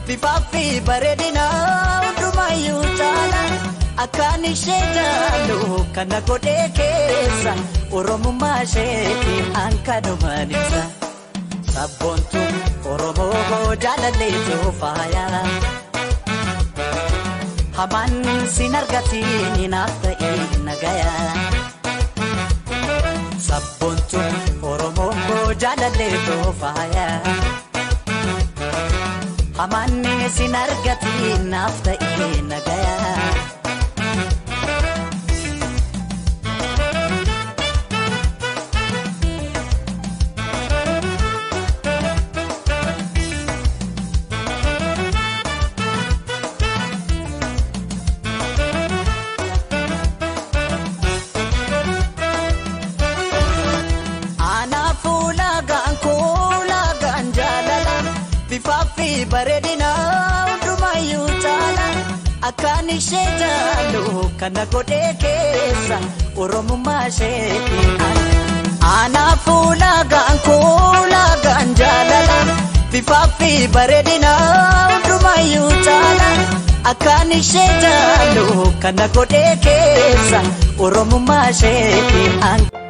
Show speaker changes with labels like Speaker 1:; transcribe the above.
Speaker 1: Bifafi baredina undumayu chala akani shejalo kana godhe keessa oromumma sheeti ankanumanisa sabbontu oromo jalalle tofaya haman sinargati nafta nagaya sabbontu oromo jalalle tofaya haman sinargati nafta nagaya Bifafi baredina undumayu chala akani shejalo kana godhe keessa oromumma sheeti ana fulaga ganjalala bifafi baredina undumayu chala akani shejalo kana godhe keessa oromumma sheeti